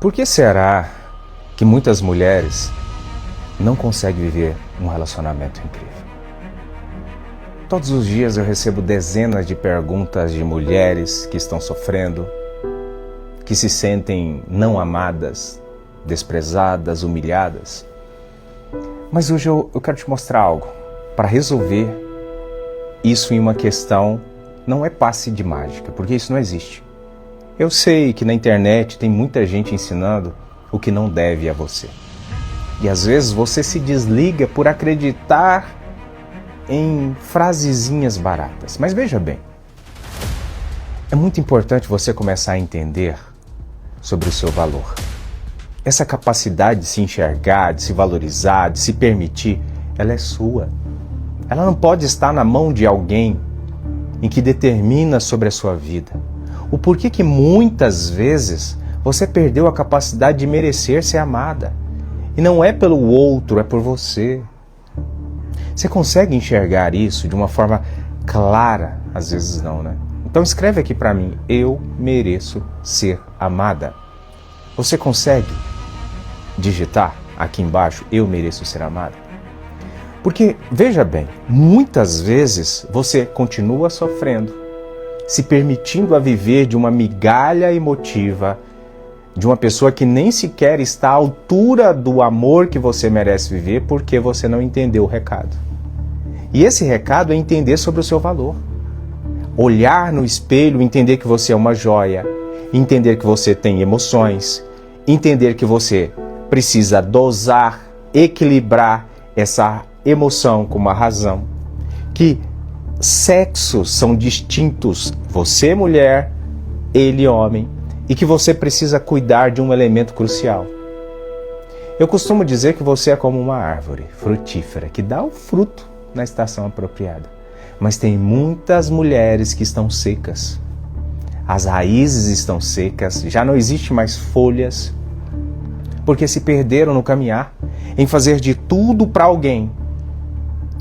Por que será que muitas mulheres não conseguem viver um relacionamento incrível? Todos os dias eu recebo dezenas de perguntas de mulheres que estão sofrendo, que se sentem não amadas, desprezadas, humilhadas. Mas hoje eu quero te mostrar algo para resolver isso em uma questão. Não é passe de mágica, porque isso não existe. Eu sei que na internet tem muita gente ensinando o que não deve a você. E às vezes você se desliga por acreditar em frasezinhas baratas. Mas veja bem, é muito importante você começar a entender sobre o seu valor. Essa capacidade de se enxergar, de se valorizar, de se permitir, ela é sua. Ela não pode estar na mão de alguém em que determina sobre a sua vida. O porquê que muitas vezes você perdeu a capacidade de merecer ser amada. E não é pelo outro, é por você. Você consegue enxergar isso de uma forma clara? Às vezes não, né? Então escreve aqui para mim: eu mereço ser amada. Você consegue digitar aqui embaixo: eu mereço ser amada? Porque, veja bem, muitas vezes você continua sofrendo, se permitindo a viver de uma migalha emotiva, de uma pessoa que nem sequer está à altura do amor que você merece viver, porque você não entendeu o recado. E esse recado é entender sobre o seu valor. Olhar no espelho, entender que você é uma joia, entender que você tem emoções, entender que você precisa dosar, equilibrar essa emoção com uma razão, que sexos são distintos, você mulher, ele homem, e que você precisa cuidar de um elemento crucial. Eu costumo dizer que você é como uma árvore frutífera que dá o fruto na estação apropriada, mas tem muitas mulheres que estão secas. As raízes estão secas, já não existe mais folhas, porque se perderam no caminhar, em fazer de tudo para alguém,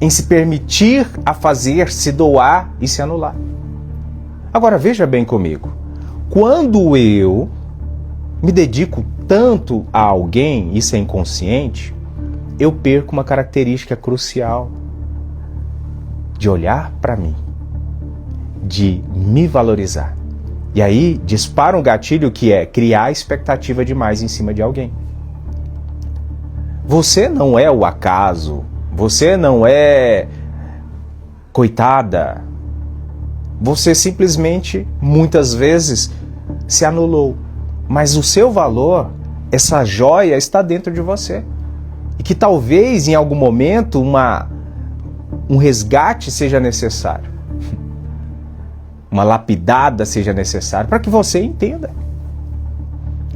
em se permitir a fazer, se doar e se anular. Agora veja bem comigo, quando eu me dedico tanto a alguém, isso é inconsciente, eu perco uma característica crucial de olhar para mim, de me valorizar. E aí dispara um gatilho que é criar expectativa demais em cima de alguém. Você não é o acaso, você não é coitada, você simplesmente, muitas vezes, se anulou. Mas o seu valor, essa joia, está dentro de você. E que talvez, em algum momento, um resgate seja necessário. Uma lapidada seja necessária para que você entenda.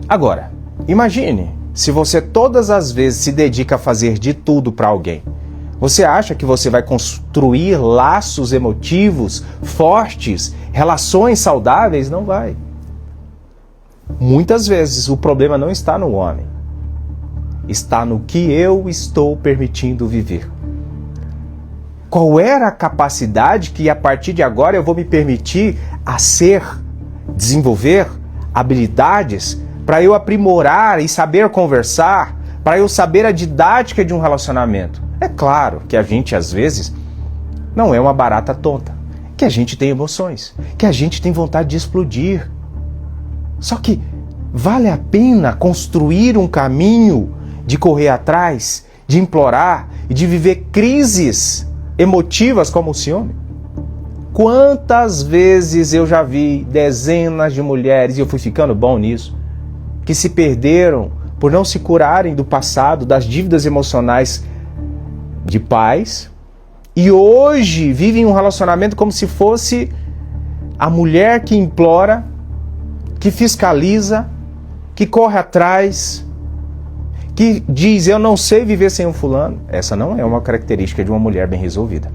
Agora, imagine se você todas as vezes se dedica a fazer de tudo para alguém. Você acha que você vai construir laços emotivos fortes, relações saudáveis? Não vai. Muitas vezes o problema não está no homem, está no que eu estou permitindo viver. Qual era a capacidade que a partir de agora eu vou me permitir a desenvolver habilidades para eu aprimorar e saber conversar, para eu saber a didática de um relacionamento? É claro que a gente, às vezes, não é uma barata tonta, que a gente tem emoções, que a gente tem vontade de explodir. Só que vale a pena construir um caminho de correr atrás, de implorar e de viver crises emotivas como o ciúme? Quantas vezes eu já vi dezenas de mulheres, e eu fui ficando bom nisso, que se perderam por não se curarem do passado, das dívidas emocionais de pais, e hoje vivem um relacionamento como se fosse a mulher que implora, que fiscaliza, que corre atrás, que diz: eu não sei viver sem um fulano. Essa não é uma característica de uma mulher bem resolvida.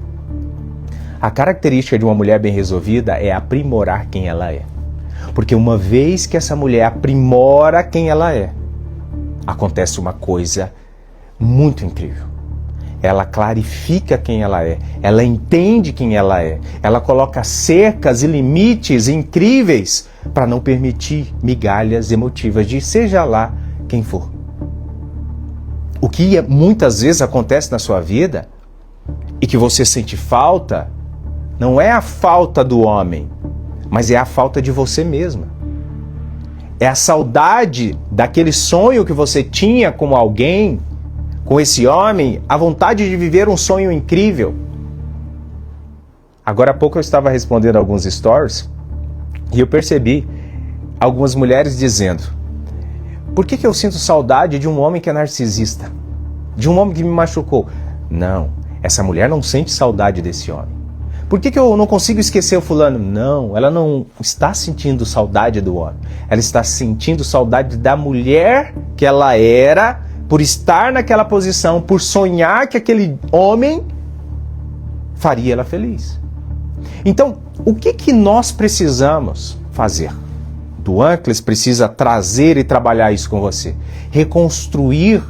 A característica de uma mulher bem resolvida é aprimorar quem ela é. Porque uma vez que essa mulher aprimora quem ela é, acontece uma coisa muito incrível. Ela clarifica quem ela é, ela entende quem ela é, ela coloca cercas e limites incríveis para não permitir migalhas emotivas de seja lá quem for. O que muitas vezes acontece na sua vida e que você sente falta, não é a falta do homem, mas é a falta de você mesma. É a saudade daquele sonho que você tinha com alguém, com esse homem, a vontade de viver um sonho incrível. Agora há pouco eu estava respondendo alguns stories e eu percebi algumas mulheres dizendo: por que eu sinto saudade de um homem que é narcisista? De um homem que me machucou? Não, essa mulher não sente saudade desse homem. Por que eu não consigo esquecer o fulano? Não, ela não está sentindo saudade do homem. Ela está sentindo saudade da mulher que ela era, por estar naquela posição, por sonhar que aquele homem faria ela feliz. Então, o que nós precisamos fazer? Do Ancles precisa trazer e trabalhar isso com você. Reconstruir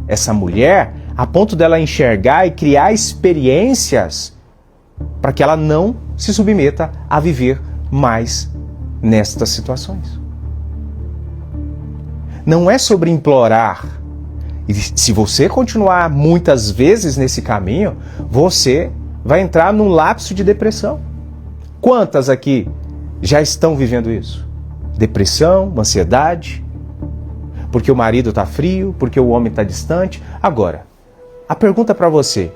essa mulher a ponto dela enxergar e criar experiências para que ela não se submeta a viver mais nestas situações. Não é sobre implorar. E se você continuar muitas vezes nesse caminho, você vai entrar num lapso de depressão. Quantas aqui já estão vivendo isso? Depressão, ansiedade, porque o marido está frio, porque o homem está distante. Agora, a pergunta para você: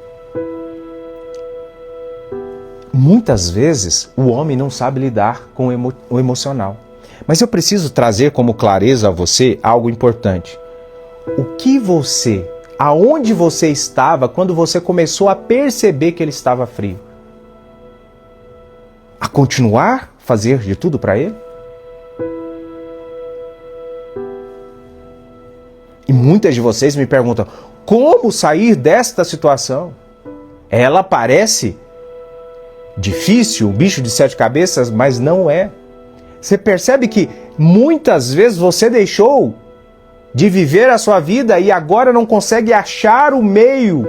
muitas vezes o homem não sabe lidar com o emocional. Mas eu preciso trazer como clareza a você algo importante. Aonde você estava quando você começou a perceber que ele estava frio? A continuar a fazer de tudo para ele? E muitas de vocês me perguntam: como sair desta situação? Ela parece difícil, um bicho de 7 cabeças, mas não é. Você percebe que muitas vezes você deixou de viver a sua vida e agora não consegue achar o meio,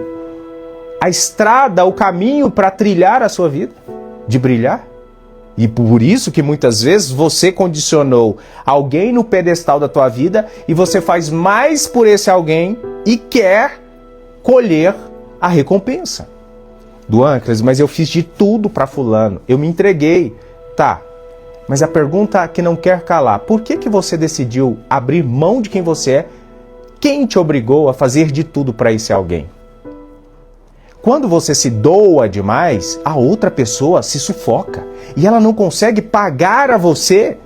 a estrada, o caminho para trilhar a sua vida, de brilhar? E por isso que muitas vezes você condicionou alguém no pedestal da tua vida e você faz mais por esse alguém e quer colher a recompensa. Do Ancles, mas eu fiz de tudo para fulano, eu me entreguei. Tá, mas a pergunta que não quer calar: por que você decidiu abrir mão de quem você é? Quem te obrigou a fazer de tudo para esse alguém? Quando você se doa demais, a outra pessoa se sufoca e ela não consegue pagar a você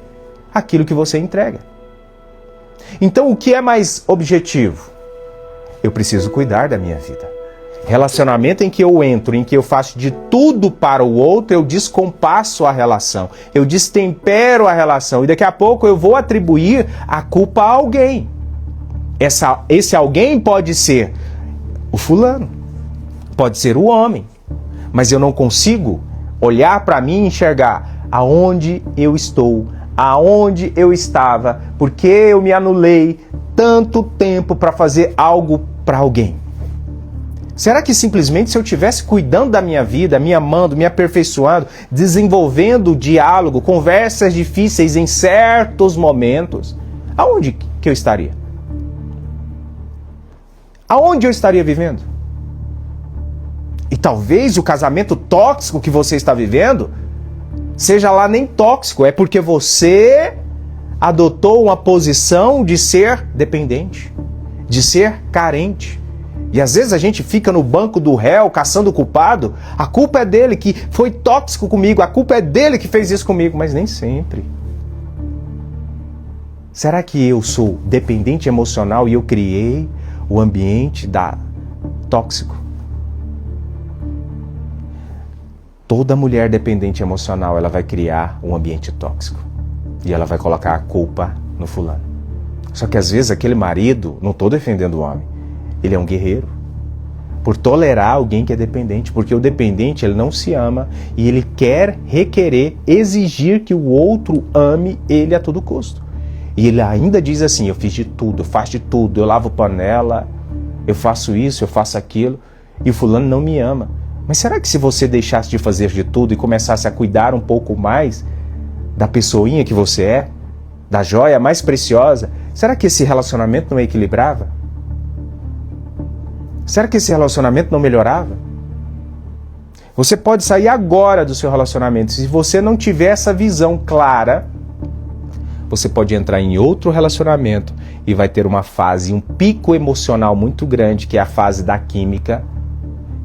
aquilo que você entrega. Então, o que é mais objetivo? Eu preciso cuidar da minha vida. Relacionamento em que eu entro, em que eu faço de tudo para o outro, eu descompasso a relação, eu destempero a relação e daqui a pouco eu vou atribuir a culpa a alguém. Esse alguém pode ser o fulano, pode ser o homem, mas eu não consigo olhar para mim e enxergar aonde eu estou, aonde eu estava, porque eu me anulei tanto tempo para fazer algo para alguém. Será que simplesmente se eu estivesse cuidando da minha vida, me amando, me aperfeiçoando, desenvolvendo diálogo, conversas difíceis em certos momentos, aonde que eu estaria? Aonde eu estaria vivendo? E talvez o casamento tóxico que você está vivendo seja lá nem tóxico, é porque você adotou uma posição de ser dependente, de ser carente. E às vezes a gente fica no banco do réu, caçando o culpado. A culpa é dele que foi tóxico comigo, a culpa é dele que fez isso comigo, mas nem sempre. Será que eu sou dependente emocional e eu criei o ambiente tóxico? Toda mulher dependente emocional, ela vai criar um ambiente tóxico. E ela vai colocar a culpa no fulano. Só que às vezes aquele marido, não estou defendendo o homem, ele é um guerreiro por tolerar alguém que é dependente, porque o dependente ele não se ama e ele quer requerer, exigir que o outro ame ele a todo custo. E ele ainda diz assim: eu fiz de tudo, eu faço de tudo, eu lavo panela, eu faço isso, eu faço aquilo, e o fulano não me ama. Mas será que se você deixasse de fazer de tudo e começasse a cuidar um pouco mais da pessoinha que você é, da joia mais preciosa, Será que esse relacionamento não equilibrava? Será que esse relacionamento não melhorava? Você pode sair agora do seu relacionamento. Se você não tiver essa visão clara, você pode entrar em outro relacionamento e vai ter uma fase, um pico emocional muito grande, que é a fase da química,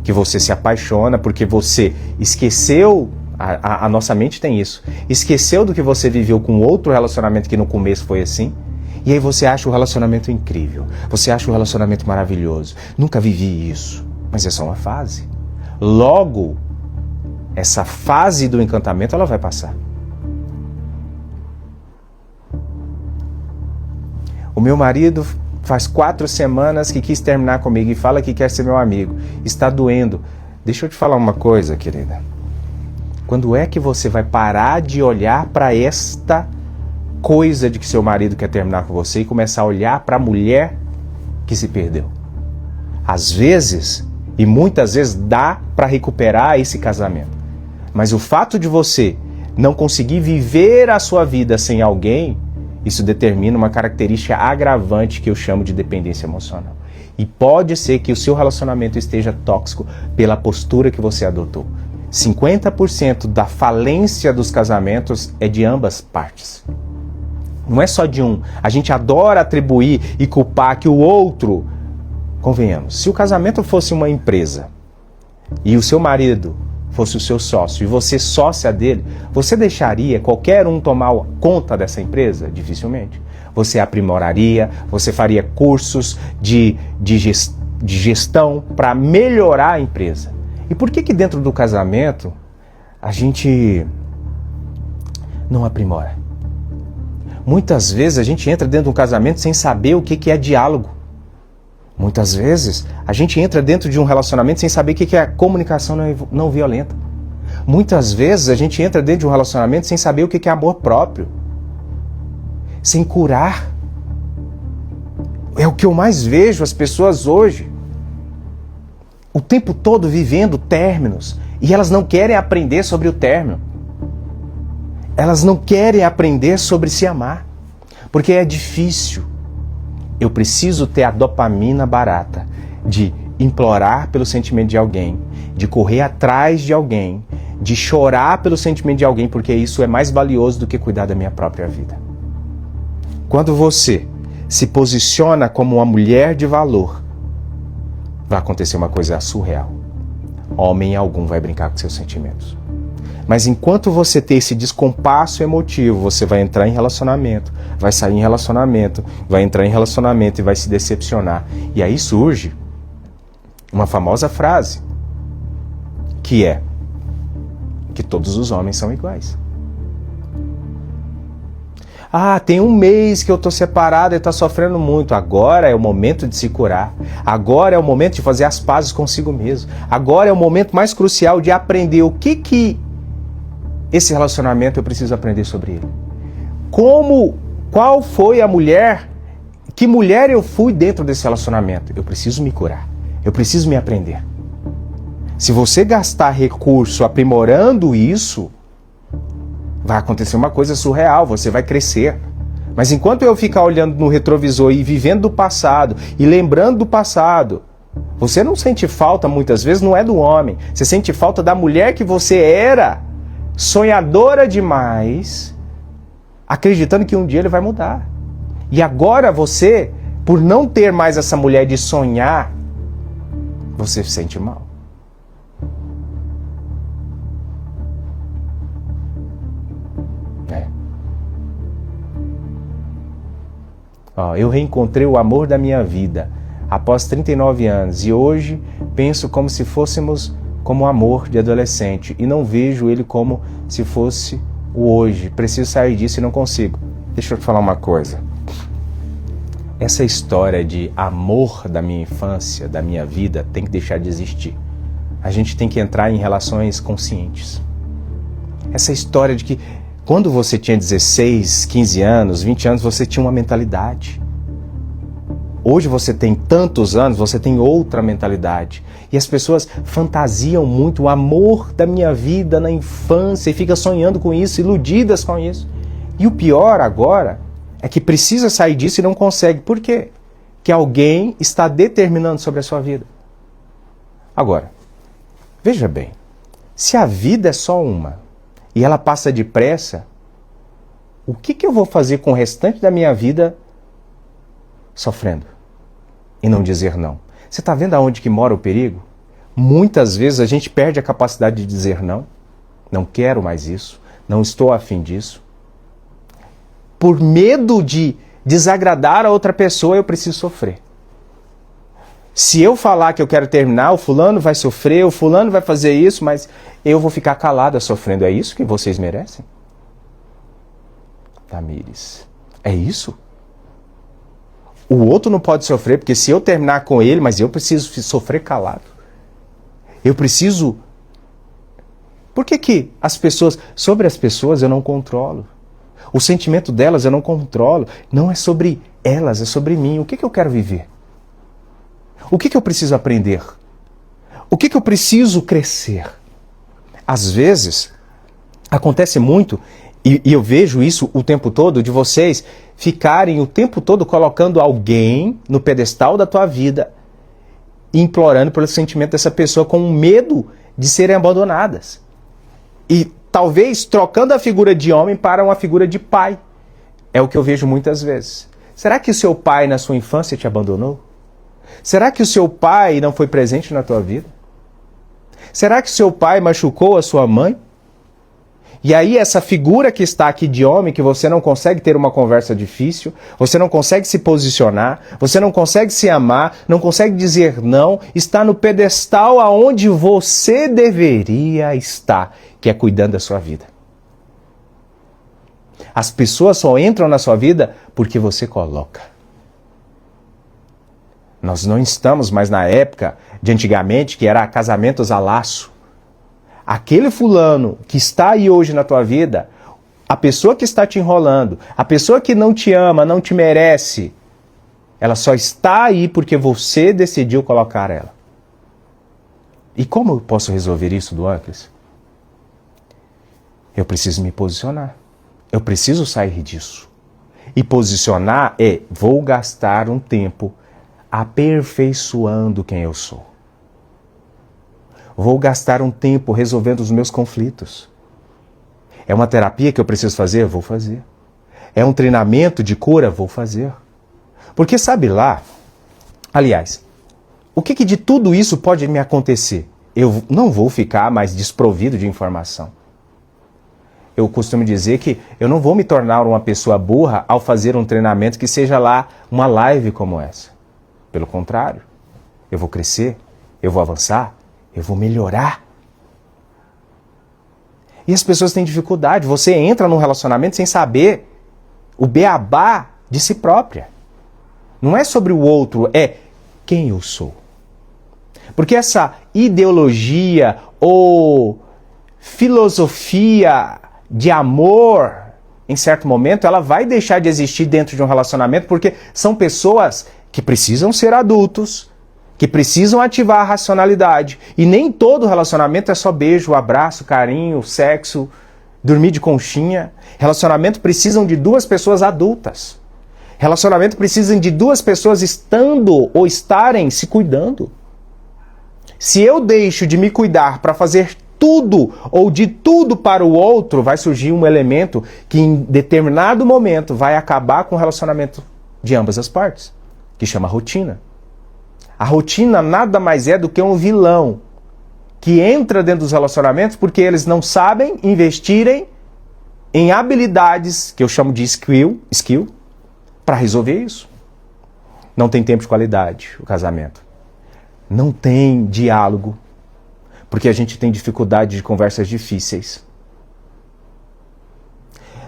que você se apaixona porque você esqueceu, a nossa mente tem isso, esqueceu do que você viveu com outro relacionamento que no começo foi assim, e aí você acha o relacionamento incrível, você acha o relacionamento maravilhoso. Nunca vivi isso, mas é só uma fase. Logo, essa fase do encantamento ela vai passar. O meu marido faz 4 semanas que quis terminar comigo e fala que quer ser meu amigo. Está doendo. Deixa eu te falar uma coisa, querida. Quando é que você vai parar de olhar para esta coisa de que seu marido quer terminar com você e começar a olhar para a mulher que se perdeu? Às vezes, e muitas vezes, dá para recuperar esse casamento. Mas o fato de você não conseguir viver a sua vida sem alguém, isso determina uma característica agravante que eu chamo de dependência emocional. E pode ser que o seu relacionamento esteja tóxico pela postura que você adotou. 50% da falência dos casamentos é de ambas partes. Não é só de um. A gente adora atribuir e culpar que o outro... Convenhamos, se o casamento fosse uma empresa e o seu marido fosse o seu sócio e você sócia dele, você deixaria qualquer um tomar conta dessa empresa? Dificilmente. Você aprimoraria, você faria cursos de gestão para melhorar a empresa. E por que dentro do casamento a gente não aprimora? Muitas vezes a gente entra dentro de um casamento sem saber o que é diálogo. Muitas vezes, a gente entra dentro de um relacionamento sem saber o que é comunicação não violenta. Muitas vezes, a gente entra dentro de um relacionamento sem saber o que é amor próprio. Sem curar. É o que eu mais vejo as pessoas hoje. O tempo todo vivendo términos. E elas não querem aprender sobre o término. Elas não querem aprender sobre se amar. Porque é difícil. Eu preciso ter a dopamina barata de implorar pelo sentimento de alguém, de correr atrás de alguém, de chorar pelo sentimento de alguém, porque isso é mais valioso do que cuidar da minha própria vida. Quando você se posiciona como uma mulher de valor, vai acontecer uma coisa surreal. Homem algum vai brincar com seus sentimentos. Mas enquanto você ter esse descompasso emotivo, você vai entrar em relacionamento, vai sair em relacionamento, vai entrar em relacionamento e vai se decepcionar. E aí surge uma famosa frase, que é que todos os homens são iguais. Ah, tem um mês que eu estou separado e está sofrendo muito. Agora é o momento de se curar. Agora é o momento de fazer as pazes consigo mesmo. Agora é o momento mais crucial de aprender o que esse relacionamento eu preciso aprender sobre ele. Qual foi a mulher, que mulher eu fui dentro desse relacionamento? Eu preciso me curar, eu preciso me aprender. Se você gastar recurso aprimorando isso, vai acontecer uma coisa surreal, você vai crescer. Mas enquanto eu ficar olhando no retrovisor e vivendo do passado e lembrando do passado, você não sente falta muitas vezes, não é do homem, você sente falta da mulher que você era, sonhadora demais, acreditando que um dia ele vai mudar. E agora você, por não ter mais essa mulher de sonhar, você se sente mal. Eu reencontrei o amor da minha vida após 39 anos e hoje penso como se fôssemos como amor de adolescente e não vejo ele como se fosse o hoje. Preciso sair disso e não consigo. Deixa eu te falar uma coisa. Essa história de amor da minha infância, da minha vida, tem que deixar de existir. A gente tem que entrar em relações conscientes. Essa história de que quando você tinha 16, 15 anos, 20 anos, você tinha uma mentalidade. Hoje você tem tantos anos, você tem outra mentalidade. E as pessoas fantasiam muito o amor da minha vida na infância e ficam sonhando com isso, iludidas com isso. E o pior agora é que precisa sair disso e não consegue. Por quê? Que alguém está determinando sobre a sua vida. Agora, veja bem, se a vida é só uma e ela passa depressa, o que eu vou fazer com o restante da minha vida sofrendo e não dizer não? Você está vendo aonde que mora o perigo? Muitas vezes a gente perde a capacidade de dizer não. Não quero mais isso, não estou afim disso. Por medo de desagradar a outra pessoa, eu preciso sofrer. Se eu falar que eu quero terminar, o fulano vai sofrer, o fulano vai fazer isso, mas eu vou ficar calada sofrendo. É isso que vocês merecem? Tamires, é isso? O outro não pode sofrer, porque se eu terminar com ele, mas eu preciso sofrer calado. Eu preciso... Por que as pessoas... Sobre as pessoas eu não controlo. O sentimento delas eu não controlo. Não é sobre elas, é sobre mim. O que eu quero viver? O que eu preciso aprender? O que eu preciso crescer? Às vezes, acontece muito, e eu vejo isso o tempo todo, de vocês ficarem o tempo todo colocando alguém no pedestal da tua vida, implorando pelo sentimento dessa pessoa com medo de serem abandonadas. E talvez trocando a figura de homem para uma figura de pai. É o que eu vejo muitas vezes. Será que o seu pai na sua infância te abandonou? Será que o seu pai não foi presente na tua vida? Será que o seu pai machucou a sua mãe? E aí essa figura que está aqui de homem, que você não consegue ter uma conversa difícil, você não consegue se posicionar, você não consegue se amar, não consegue dizer não, está no pedestal aonde você deveria estar, que é cuidando da sua vida. As pessoas só entram na sua vida porque você coloca. Nós não estamos mais na época de antigamente, que era casamentos a laço. Aquele fulano que está aí hoje na tua vida, a pessoa que está te enrolando, a pessoa que não te ama, não te merece, ela só está aí porque você decidiu colocar ela. E como eu posso resolver isso, Duancles? Eu preciso me posicionar. Eu preciso sair disso. E posicionar é, vou gastar um tempo aperfeiçoando quem eu sou. Vou gastar um tempo resolvendo os meus conflitos. É uma terapia que eu preciso fazer? Vou fazer. É um treinamento de cura? Vou fazer. Porque sabe lá, aliás, o que de tudo isso pode me acontecer? Eu não vou ficar mais desprovido de informação. Eu costumo dizer que eu não vou me tornar uma pessoa burra ao fazer um treinamento que seja lá uma live como essa. Pelo contrário, eu vou crescer, eu vou avançar, eu vou melhorar. E as pessoas têm dificuldade. Você entra num relacionamento sem saber o beabá de si própria. Não é sobre o outro, é quem eu sou. Porque essa ideologia ou filosofia de amor, em certo momento, ela vai deixar de existir dentro de um relacionamento, porque são pessoas que precisam ser adultos, que precisam ativar a racionalidade. E nem todo relacionamento é só beijo, abraço, carinho, sexo, dormir de conchinha. Relacionamento precisam de duas pessoas adultas. Relacionamento precisam de duas pessoas estando ou estarem se cuidando. Se eu deixo de me cuidar para fazer tudo ou de tudo para o outro, vai surgir um elemento que em determinado momento vai acabar com o relacionamento de ambas as partes, que chama rotina. A rotina nada mais é do que um vilão que entra dentro dos relacionamentos porque eles não sabem investirem em habilidades, que eu chamo de skill, para resolver isso. Não tem tempo de qualidade o casamento. Não tem diálogo, porque a gente tem dificuldade de conversas difíceis.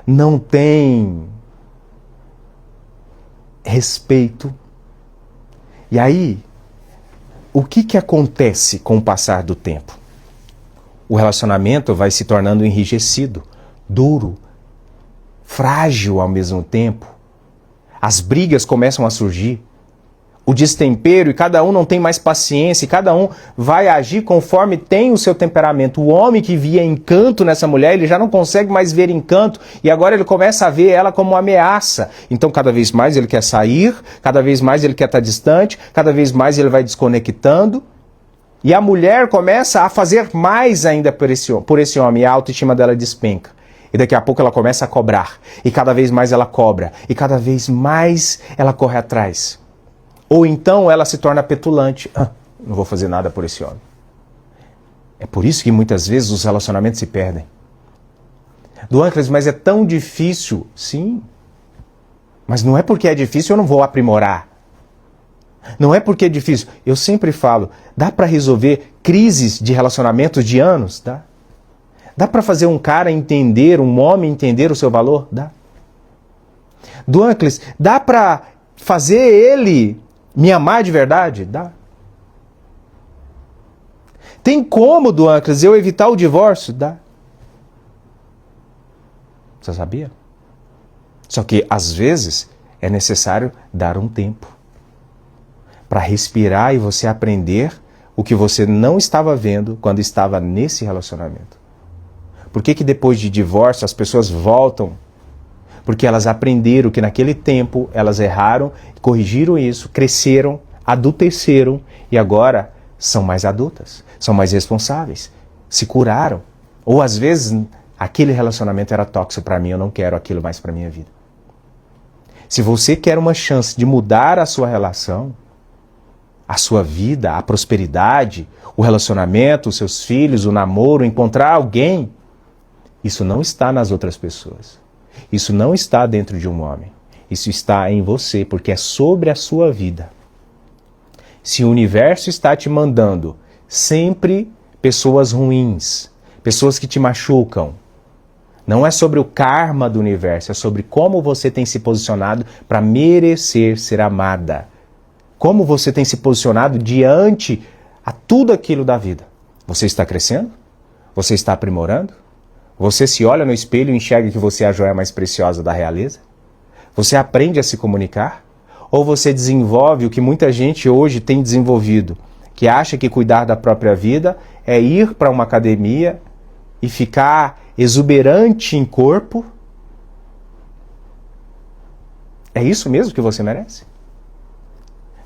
Não tem respeito. E aí, o que acontece com o passar do tempo? O relacionamento vai se tornando enrijecido, duro, frágil ao mesmo tempo. As brigas começam a surgir. o destempero, e cada um não tem mais paciência, e cada um vai agir conforme tem o seu temperamento. O homem que via encanto nessa mulher, ele já não consegue mais ver encanto, e agora ele começa a ver ela como uma ameaça. Então cada vez mais ele quer sair, cada vez mais ele quer estar distante, cada vez mais ele vai desconectando, e a mulher começa a fazer mais ainda por esse homem, e a autoestima dela despenca. E daqui a pouco ela começa a cobrar, e cada vez mais ela cobra, e cada vez mais ela corre atrás. Ou então ela se torna petulante. Não vou fazer nada por esse homem. É por isso que muitas vezes os relacionamentos se perdem. Duâncles, mas é tão difícil. Sim. Mas não é porque é difícil eu não vou aprimorar. Não é porque é difícil. Eu sempre falo, dá para resolver crises de relacionamentos de anos? Dá. Dá para fazer um cara entender, um homem entender o seu valor? Dá. Duâncles, dá para fazer ele me amar de verdade? Dá. Tem como, Duâncles, eu evitar o divórcio? Dá. Você sabia? Só que, às vezes, é necessário dar um tempo para respirar e você aprender o que você não estava vendo quando estava nesse relacionamento. Por que depois de divórcio as pessoas voltam? Porque elas aprenderam que naquele tempo elas erraram, corrigiram isso, cresceram, adulteceram e agora são mais adultas, são mais responsáveis, se curaram. Ou às vezes aquele relacionamento era tóxico para mim, eu não quero aquilo mais para minha vida. Se você quer uma chance de mudar a sua relação, a sua vida, a prosperidade, o relacionamento, os seus filhos, o namoro, encontrar alguém, isso não está nas outras pessoas. Isso não está dentro de um homem. Isso está em você, porque é sobre a sua vida. Se o universo está te mandando sempre pessoas ruins, pessoas que te machucam, não é sobre o karma do universo, é sobre como você tem se posicionado para merecer ser amada. Como você tem se posicionado diante a tudo aquilo da vida. Você está crescendo? Você está aprimorando? Você se olha no espelho e enxerga que você é a joia mais preciosa da realeza? Você aprende a se comunicar? Ou você desenvolve o que muita gente hoje tem desenvolvido, que acha que cuidar da própria vida é ir para uma academia e ficar exuberante em corpo? É isso mesmo que você merece?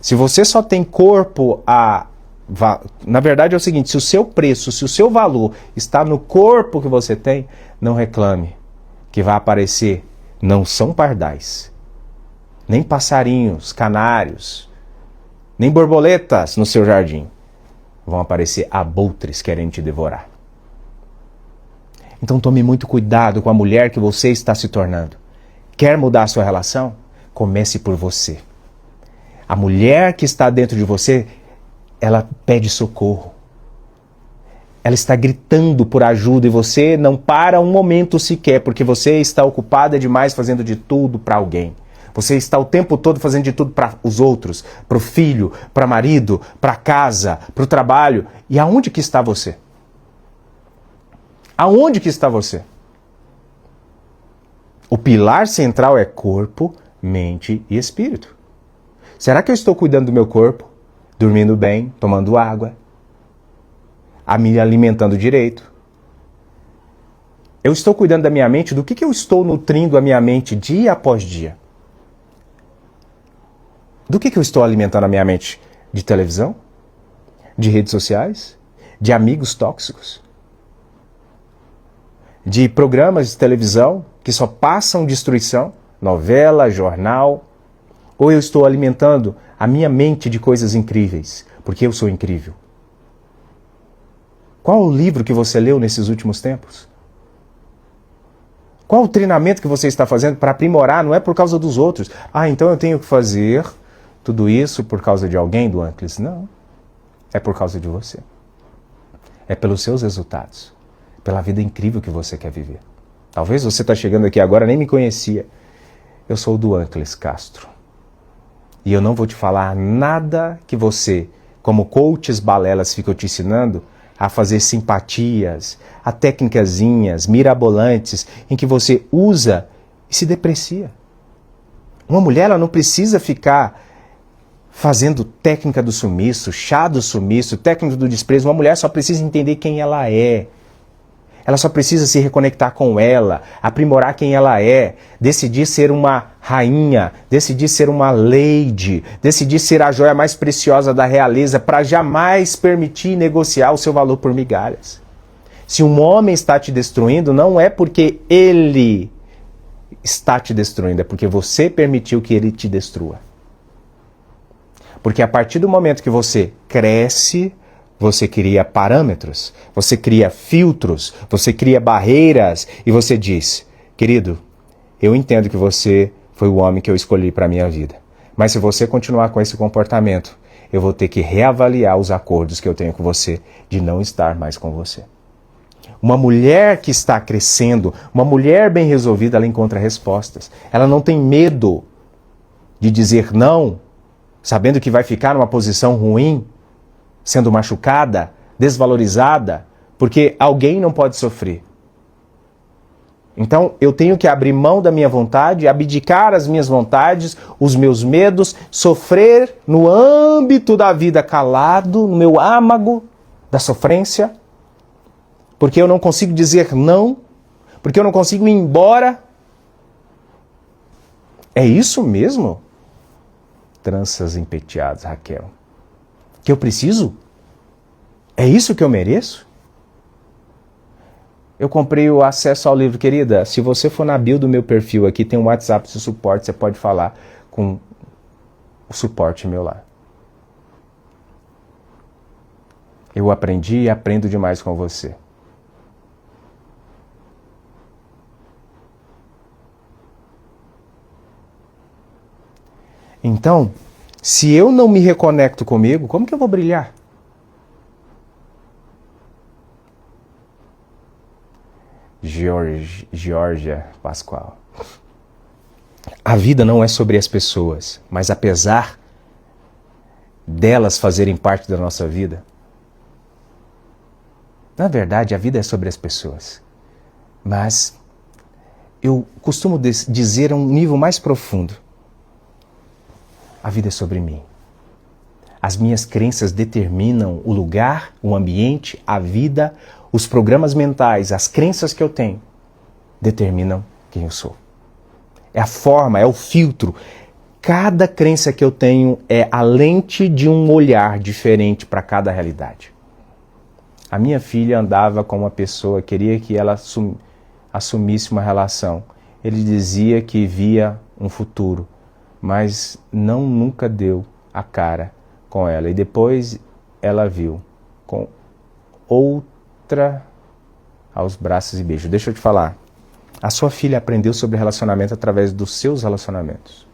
Se você só tem corpo na verdade é o seguinte, se o seu preço, se o seu valor está no corpo que você tem, não reclame, que vai aparecer, não são pardais, nem passarinhos, canários, nem borboletas no seu jardim. Vão aparecer abutres querendo te devorar. Então tome muito cuidado com a mulher que você está se tornando. Quer mudar a sua relação? Comece por você. A mulher que está dentro de você, ela pede socorro. Ela está gritando por ajuda e você não para um momento sequer, porque você está ocupada demais fazendo de tudo para alguém. Você está o tempo todo fazendo de tudo para os outros, para o filho, para o marido, para a casa, para o trabalho. E aonde que está você? Aonde que está você? O pilar central é corpo, mente e espírito. Será que eu estou cuidando do meu corpo? Dormindo bem, tomando água, me alimentando direito? Eu estou cuidando da minha mente? Do que eu estou nutrindo a minha mente dia após dia? Do que eu estou alimentando a minha mente? De televisão? De redes sociais? De amigos tóxicos? De programas de televisão que só passam destruição? Novela, jornal? Ou eu estou alimentando a minha mente de coisas incríveis, porque eu sou incrível? Qual o livro que você leu nesses últimos tempos? Qual o treinamento que você está fazendo para aprimorar? Não é por causa dos outros. Então eu tenho que fazer tudo isso por causa de alguém, Duâncles? Não. É por causa de você. É pelos seus resultados. Pela vida incrível que você quer viver. Talvez você está chegando aqui agora, nem me conhecia. Eu sou o Duâncles Castro. E eu não vou te falar nada que você, como coaches balelas, ficam te ensinando a fazer simpatias, a técnicazinhas mirabolantes em que você usa e se deprecia. Uma mulher ela não precisa ficar fazendo técnica do sumiço, chá do sumiço, técnica do desprezo. Uma mulher só precisa entender quem ela é. Ela só precisa se reconectar com ela, aprimorar quem ela é, decidir ser uma rainha, decidir ser uma lady, decidir ser a joia mais preciosa da realeza para jamais permitir negociar o seu valor por migalhas. Se um homem está te destruindo, não é porque ele está te destruindo, é porque você permitiu que ele te destrua. Porque a partir do momento que você cresce, você cria parâmetros, você cria filtros, você cria barreiras e você diz: querido, eu entendo que você foi o homem que eu escolhi para a minha vida. Mas se você continuar com esse comportamento, eu vou ter que reavaliar os acordos que eu tenho com você de não estar mais com você. Uma mulher que está crescendo, uma mulher bem resolvida, ela encontra respostas. Ela não tem medo de dizer não, sabendo que vai ficar numa posição ruim, sendo machucada, desvalorizada, porque alguém não pode sofrer. Então eu tenho que abrir mão da minha vontade, abdicar as minhas vontades, os meus medos, sofrer no âmbito da vida calado, no meu âmago da sofrência, porque eu não consigo dizer não, porque eu não consigo ir embora. É isso mesmo? Tranças empeteadas, Raquel. Que eu preciso? É isso que eu mereço? Eu comprei o acesso ao livro, querida. Se você for na bio do meu perfil aqui, tem um WhatsApp de suporte, você pode falar com o suporte meu lá. Eu aprendi e aprendo demais com você. Então, se eu não me reconecto comigo, como que eu vou brilhar? Georgia Pascoal. A vida não é sobre as pessoas, mas apesar delas fazerem parte da nossa vida, na verdade a vida é sobre as pessoas. Mas eu costumo dizer a um nível mais profundo: a vida é sobre mim. As minhas crenças determinam o lugar, o ambiente, a vida, os programas mentais, as crenças que eu tenho determinam quem eu sou. É a forma, é o filtro. Cada crença que eu tenho é a lente de um olhar diferente para cada realidade. A minha filha andava com uma pessoa, queria que ela assumisse uma relação. Ele dizia que via um futuro, mas nunca deu a cara com ela. E depois ela viu com outra aos braços e beijos. Deixa eu te falar. A sua filha aprendeu sobre relacionamento através dos seus relacionamentos.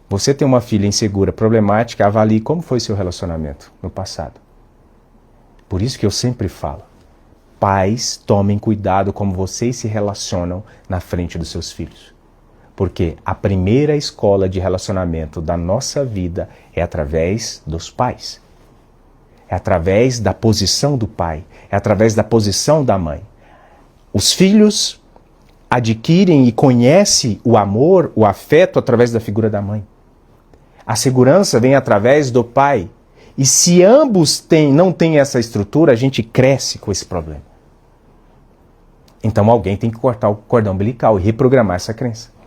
Você tem uma filha insegura, problemática, avalie como foi seu relacionamento no passado. Por isso que eu sempre falo: pais, tomem cuidado como vocês se relacionam na frente dos seus filhos. Porque a primeira escola de relacionamento da nossa vida é através dos pais. É através da posição do pai. É através da posição da mãe. Os filhos adquirem e conhecem o amor, o afeto através da figura da mãe. A segurança vem através do pai. E se ambos não têm essa estrutura, a gente cresce com esse problema. Então alguém tem que cortar o cordão umbilical e reprogramar essa crença.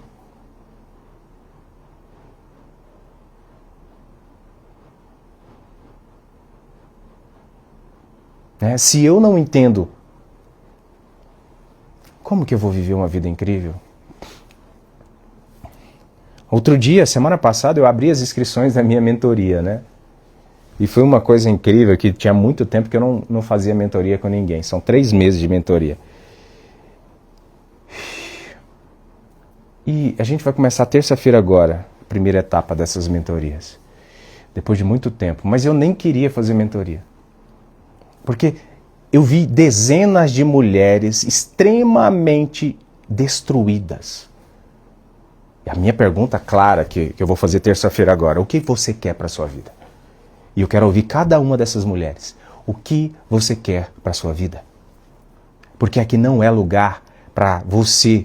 Se eu não entendo, como que eu vou viver uma vida incrível? Outro dia, semana passada, eu abri as inscrições da minha mentoria, né? E foi uma coisa incrível, que tinha muito tempo que eu não fazia mentoria com ninguém. São 3 meses de mentoria. E a gente vai começar terça-feira agora, a primeira etapa dessas mentorias. Depois de muito tempo. Mas eu nem queria fazer mentoria. Porque eu vi dezenas de mulheres extremamente destruídas. E a minha pergunta clara, que eu vou fazer terça-feira agora: o que você quer para a sua vida? E eu quero ouvir cada uma dessas mulheres. O que você quer para a sua vida? Porque aqui não é lugar para você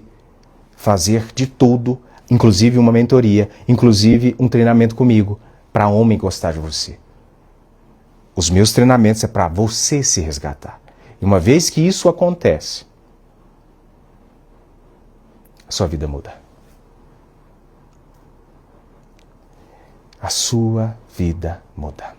fazer de tudo Inclusive uma mentoria, inclusive um treinamento comigo, para homem gostar de você. Os meus treinamentos é para você se resgatar. E uma vez que isso acontece, a sua vida muda. A sua vida muda.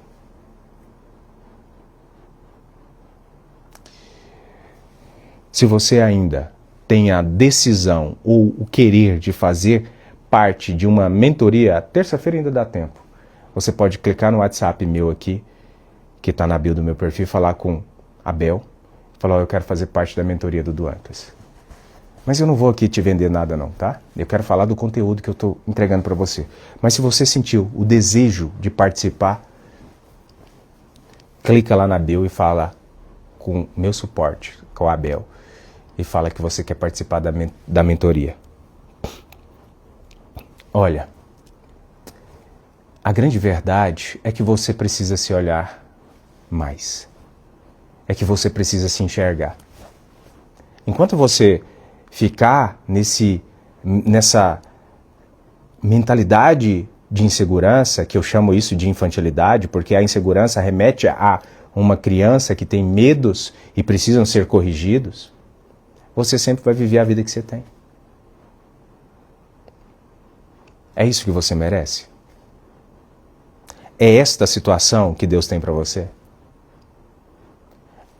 Se você ainda tem a decisão ou o querer de fazer parte de uma mentoria, terça-feira ainda dá tempo. Você pode clicar no WhatsApp meu aqui, que está na bio do meu perfil, falar com a Bel, falar, eu quero fazer parte da mentoria do Duancas. Mas eu não vou aqui te vender nada não, tá? Eu quero falar do conteúdo que eu estou entregando para você. Mas se você sentiu o desejo de participar, clica lá na bio e fala com meu suporte, com a Bel, e fala que você quer participar da mentoria. Olha, a grande verdade é que você precisa se olhar mais. É que você precisa se enxergar. Enquanto você ficar nessa mentalidade de insegurança, que eu chamo isso de infantilidade, porque a insegurança remete a uma criança que tem medos e precisam ser corrigidos, você sempre vai viver a vida que você tem. É isso que você merece? É esta situação que Deus tem para você?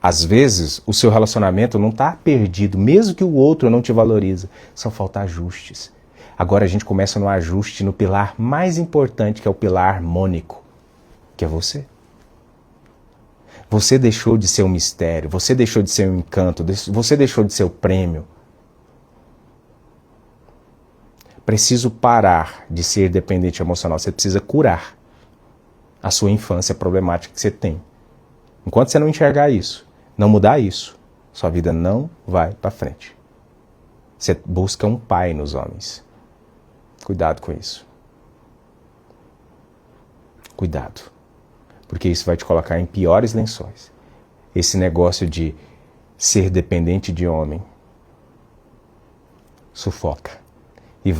Às vezes, o seu relacionamento não está perdido, mesmo que o outro não te valoriza. Só falta ajustes. Agora a gente começa no ajuste no pilar mais importante, que é o pilar harmônico, que é você. Você deixou de ser um mistério, você deixou de ser um encanto, você deixou de ser o prêmio. Preciso parar de ser dependente emocional. Você precisa curar a sua infância problemática que você tem. Enquanto você não enxergar isso, não mudar isso, sua vida não vai para frente. Você busca um pai nos homens. Cuidado com isso. Cuidado. Porque isso vai te colocar em piores lençóis. Esse negócio de ser dependente de homem sufoca. E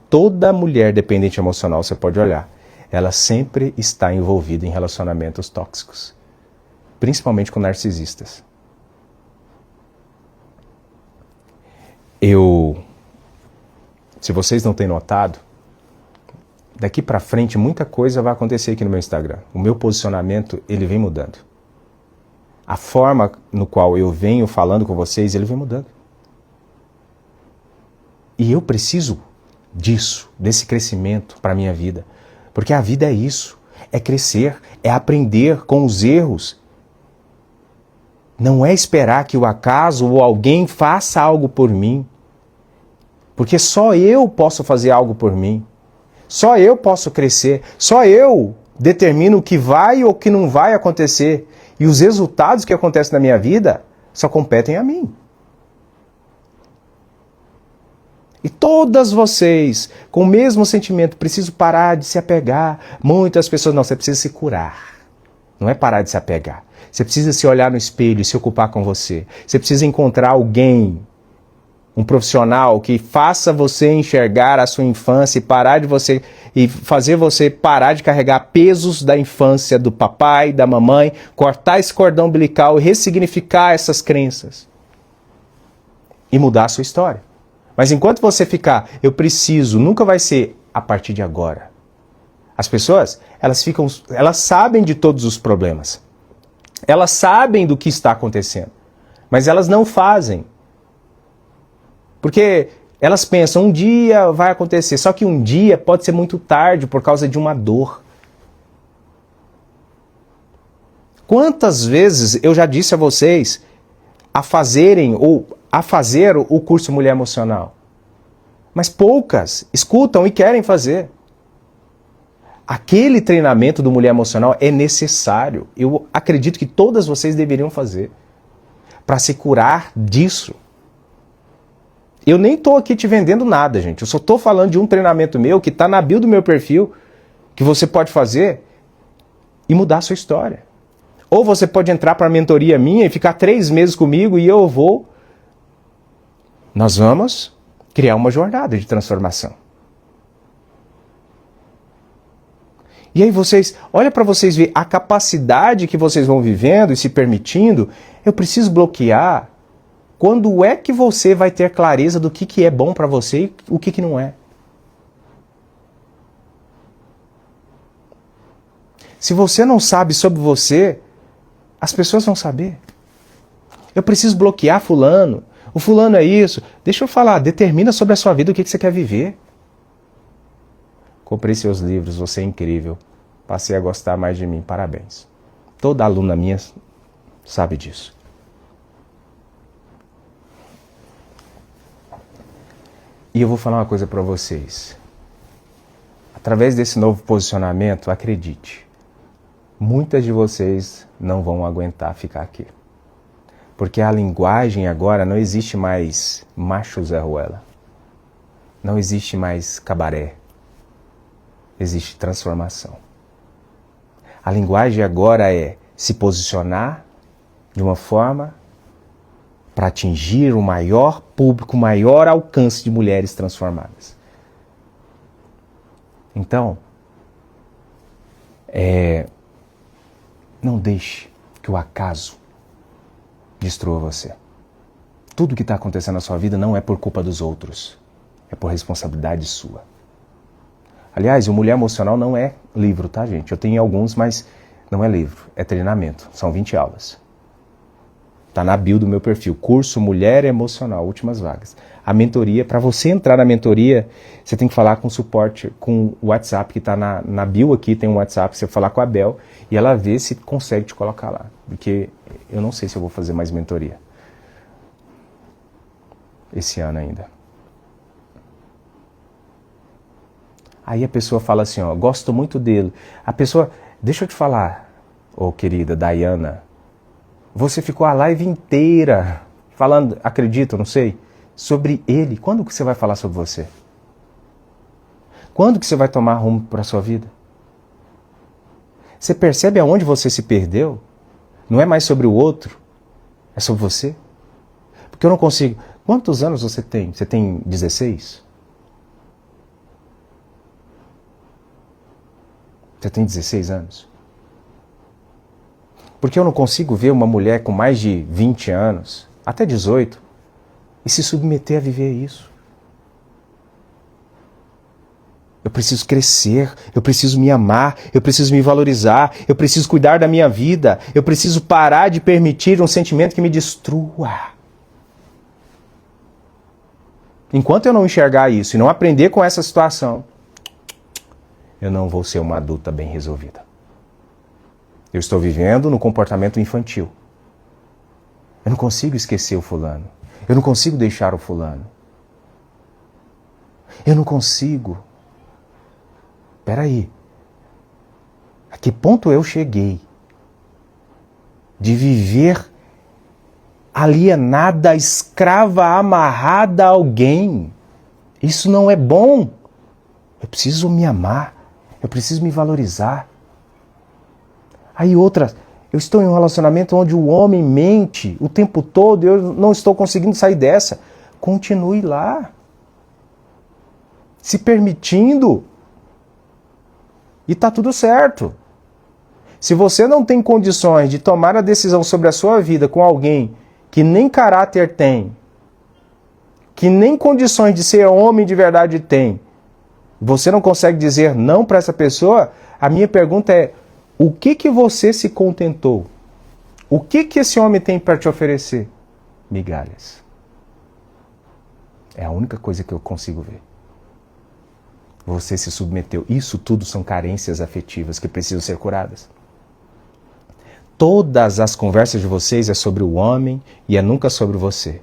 toda mulher dependente emocional, você pode olhar, ela sempre está envolvida em relacionamentos tóxicos. Principalmente com narcisistas. Se vocês não têm notado, daqui para frente muita coisa vai acontecer aqui no meu Instagram. O meu posicionamento, ele vem mudando. A forma no qual eu venho falando com vocês, ele vem mudando. E eu preciso disso, desse crescimento para a minha vida. Porque a vida é isso, é crescer, é aprender com os erros. Não é esperar que o acaso ou alguém faça algo por mim. Porque só eu posso fazer algo por mim. Só eu posso crescer. Só eu determino o que vai ou o que não vai acontecer. E os resultados que acontecem na minha vida só competem a mim. E todas vocês, com o mesmo sentimento, precisam parar de se apegar. Muitas pessoas, não, você precisa se curar. Não é parar de se apegar. Você precisa se olhar no espelho e se ocupar com você. Você precisa encontrar alguém, um profissional que faça você enxergar a sua infância e fazer você parar de carregar pesos da infância do papai, da mamãe, cortar esse cordão umbilical e ressignificar essas crenças. E mudar a sua história. Mas enquanto você ficar, eu preciso, nunca vai ser a partir de agora. As pessoas, elas sabem de todos os problemas. Elas sabem do que está acontecendo, mas elas não fazem. Porque elas pensam, um dia vai acontecer, só que um dia pode ser muito tarde por causa de uma dor. Quantas vezes eu já disse a vocês a fazer o curso Mulher Emocional? Mas poucas escutam e querem fazer. Aquele treinamento do Mulher Emocional é necessário. Eu acredito que todas vocês deveriam fazer para se curar disso. Eu nem estou aqui te vendendo nada, gente. Eu só estou falando de um treinamento meu que está na bio do meu perfil, que você pode fazer e mudar a sua história. Ou você pode entrar para a mentoria minha e ficar 3 meses comigo e nós vamos criar uma jornada de transformação. E aí vocês, olha para vocês ver a capacidade que vocês vão vivendo e se permitindo. Eu preciso bloquear. Quando é que você vai ter clareza do que é bom para você e o que não é? Se você não sabe sobre você, as pessoas vão saber. Eu preciso bloquear fulano. O fulano é isso. Deixa eu falar, determina sobre a sua vida o que você quer viver. Comprei seus livros, você é incrível. Passei a gostar mais de mim, parabéns. Toda aluna minha sabe disso. E eu vou falar uma coisa para vocês. Através desse novo posicionamento, acredite, muitas de vocês não vão aguentar ficar aqui. Porque a linguagem agora não existe mais macho Zé Ruela. Não existe mais cabaré. Existe transformação. A linguagem agora é se posicionar de uma forma para atingir o maior público, o maior alcance de mulheres transformadas. Então, não deixe que o acaso destrua você. Tudo que está acontecendo na sua vida não é por culpa dos outros, é por responsabilidade sua. Aliás, o Mulher Emocional não é livro, tá, gente? Eu tenho alguns, mas não é livro, é treinamento. São 20 aulas. Tá na bio do meu perfil, curso Mulher Emocional, últimas vagas. A mentoria, para você entrar na mentoria, você tem que falar com o suporte, com o WhatsApp, que tá na bio aqui, tem um WhatsApp, você falar com a Bel, e ela vê se consegue te colocar lá. Porque eu não sei se eu vou fazer mais mentoria esse ano ainda. Aí a pessoa fala assim, ó, gosto muito dele. A pessoa, deixa eu te falar, ô querida Dayana, você ficou a live inteira falando, acredito, não sei, sobre ele. Quando que você vai falar sobre você? Quando que você vai tomar rumo para a sua vida? Você percebe aonde você se perdeu? Não é mais sobre o outro, é sobre você. Porque eu não consigo... Quantos anos você tem? Você tem 16? Você tem 16 anos? Porque eu não consigo ver uma mulher com mais de 20 anos, até 18, e se submeter a viver isso. Eu preciso crescer, eu preciso me amar, eu preciso me valorizar, eu preciso cuidar da minha vida, eu preciso parar de permitir um sentimento que me destrua. Enquanto eu não enxergar isso e não aprender com essa situação, eu não vou ser uma adulta bem resolvida. Eu estou vivendo no comportamento infantil. Eu não consigo esquecer o fulano. Eu não consigo deixar o fulano. Eu não consigo. Peraí. A que ponto eu cheguei de viver alienada, escrava, amarrada a alguém? Isso não é bom. Eu preciso me amar. Eu preciso me valorizar. Aí outra, eu estou em um relacionamento onde o homem mente o tempo todo, eu não estou conseguindo sair dessa. Continue lá. Se permitindo. E está tudo certo. Se você não tem condições de tomar a decisão sobre a sua vida com alguém que nem caráter tem, que nem condições de ser homem de verdade tem, você não consegue dizer não para essa pessoa, a minha pergunta é, o que você se contentou? O que esse homem tem para te oferecer? Migalhas. É a única coisa que eu consigo ver. Você se submeteu. Isso tudo são carências afetivas que precisam ser curadas. Todas as conversas de vocês é sobre o homem e é nunca sobre você.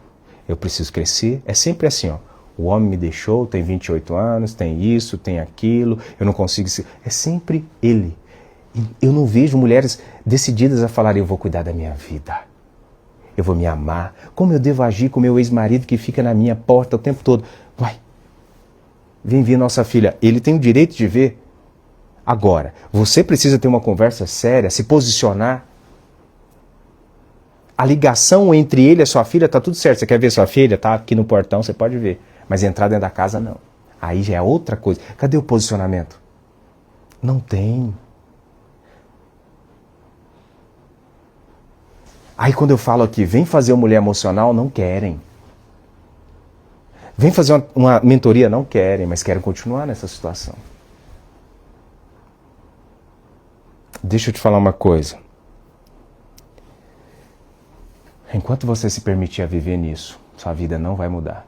Eu preciso crescer. É sempre assim, ó. O homem me deixou, tem 28 anos, tem isso, tem aquilo, eu não consigo... É sempre ele. Eu não vejo mulheres decididas a falar, eu vou cuidar da minha vida. Eu vou me amar. Como eu devo agir com meu ex-marido que fica na minha porta o tempo todo? Vai, vem ver nossa filha. Ele tem o direito de ver. Agora, você precisa ter uma conversa séria, se posicionar. A ligação entre ele e a sua filha está tudo certo. Você quer ver sua filha? Está aqui no portão, você pode ver. Mas entrar dentro da casa, não. Aí já é outra coisa. Cadê o posicionamento? Não tem. Aí quando eu falo aqui, vem fazer uma mulher emocional, não querem. Vem fazer uma mentoria, não querem, mas querem continuar nessa situação. Deixa eu te falar uma coisa. Enquanto você se permitir a viver nisso, sua vida não vai mudar.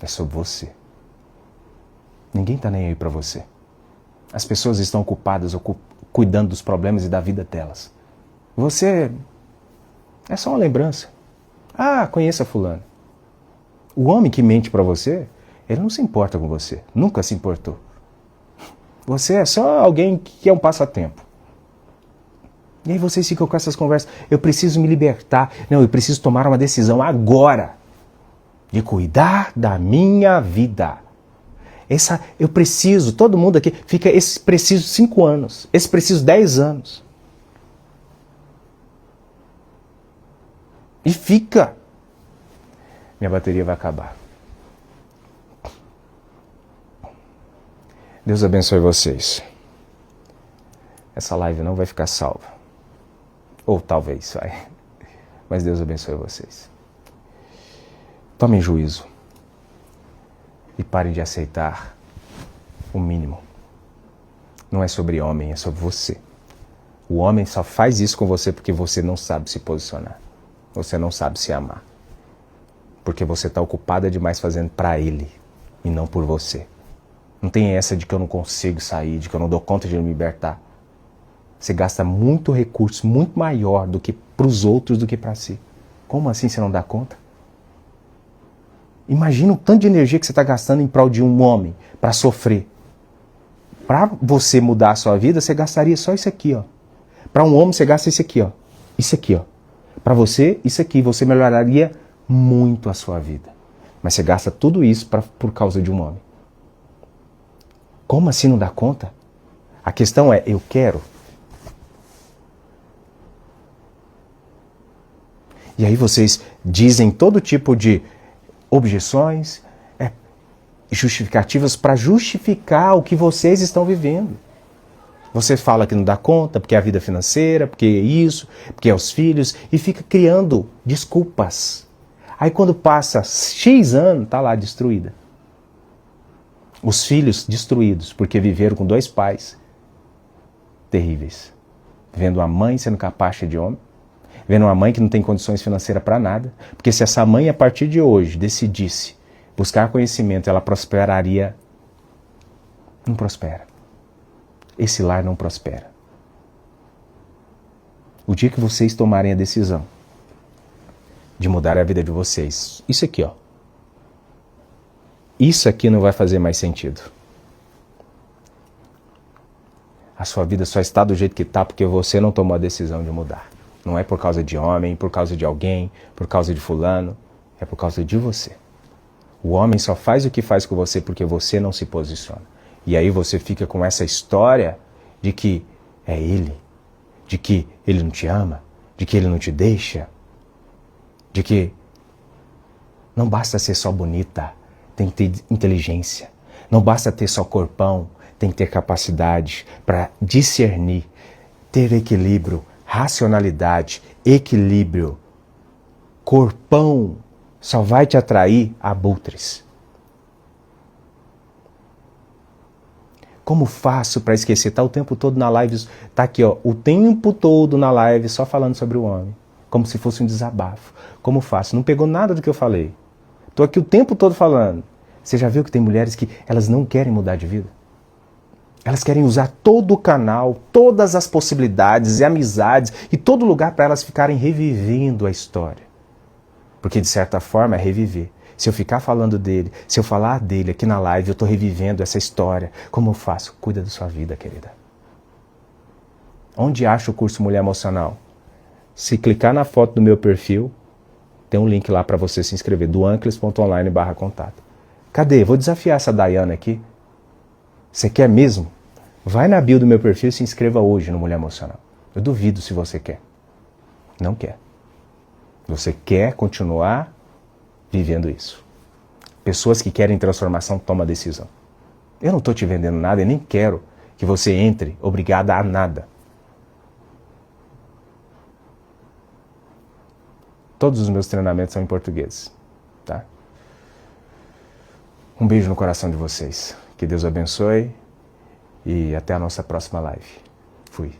É sobre você. Ninguém está nem aí para você. As pessoas estão ocupadas cuidando dos problemas e da vida delas. Você é só uma lembrança. Ah, conheça fulano. O homem que mente para você, ele não se importa com você. Nunca se importou. Você é só alguém que é um passatempo. E aí vocês ficam com essas conversas. Eu preciso me libertar. Não, eu preciso tomar uma decisão agora. De cuidar da minha vida. Eu preciso, todo mundo aqui, fica esse preciso 5 anos. Esse preciso 10 anos. E fica. Minha bateria vai acabar. Deus abençoe vocês. Essa live não vai ficar salva. Ou talvez vai. Mas Deus abençoe vocês. Tomem juízo. E parem de aceitar o mínimo. Não é sobre homem, é sobre você. O homem só faz isso com você porque você não sabe se posicionar. Você não sabe se amar. Porque você está ocupada demais fazendo para ele e não por você. Não tem essa de que eu não consigo sair, de que eu não dou conta de me libertar. Você gasta muito recurso, muito maior do que para os outros do que para si. Como assim você não dá conta? Imagina o tanto de energia que você está gastando em prol de um homem para sofrer. Para você mudar a sua vida, você gastaria só isso aqui, ó. Para um homem, você gasta isso aqui, ó. Isso aqui, ó. Para você, isso aqui. Você melhoraria muito a sua vida. Mas você gasta tudo isso por causa de um homem. Como assim não dá conta? A questão é, eu quero. E aí vocês dizem todo tipo de objeções, justificativas para justificar o que vocês estão vivendo. Você fala que não dá conta, porque é a vida financeira, porque é isso, porque é os filhos, e fica criando desculpas. Aí quando passa X anos, está lá destruída. Os filhos destruídos, porque viveram com 2 pais terríveis. Vendo a mãe sendo capacha de homem, vendo uma mãe que não tem condições financeiras para nada, porque se essa mãe, a partir de hoje, decidisse buscar conhecimento, ela prosperaria. Não prospera. Esse lar não prospera. O dia que vocês tomarem a decisão de mudar a vida de vocês, isso aqui, ó. Isso aqui não vai fazer mais sentido. A sua vida só está do jeito que está porque você não tomou a decisão de mudar. Não é por causa de homem, por causa de alguém, por causa de fulano. É por causa de você. O homem só faz o que faz com você porque você não se posiciona. E aí você fica com essa história de que é ele, de que ele não te ama, de que ele não te deixa, de que não basta ser só bonita, tem que ter inteligência. Não basta ter só corpão, tem que ter capacidade para discernir, ter equilíbrio, racionalidade, equilíbrio. Corpão só vai te atrair abutres. Como faço para esquecer? Tá o tempo todo na live, tá aqui, ó, o tempo todo na live só falando sobre o homem, como se fosse um desabafo. Como faço? Não pegou nada do que eu falei. Tô aqui o tempo todo falando. Você já viu que tem mulheres que elas não querem mudar de vida? Elas querem usar todo o canal, todas as possibilidades e amizades e todo lugar para elas ficarem revivendo a história. Porque de certa forma é reviver. Se eu ficar falando dele, se eu falar dele aqui na live, eu estou revivendo essa história. Como eu faço? Cuida da sua vida, querida. Onde acha o curso Mulher Emocional? Se clicar na foto do meu perfil, tem um link lá para você se inscrever, doancles.online/contato. Cadê? Vou desafiar essa Dayana aqui. Você quer mesmo? Vai na bio do meu perfil e se inscreva hoje no Mulher Emocional. Eu duvido se você quer. Não quer. Você quer continuar vivendo isso. Pessoas que querem transformação tomam a decisão. Eu não estou te vendendo nada e nem quero que você entre obrigada a nada. Todos os meus treinamentos são em português, tá? Um beijo no coração de vocês. Que Deus abençoe e até a nossa próxima live. Fui.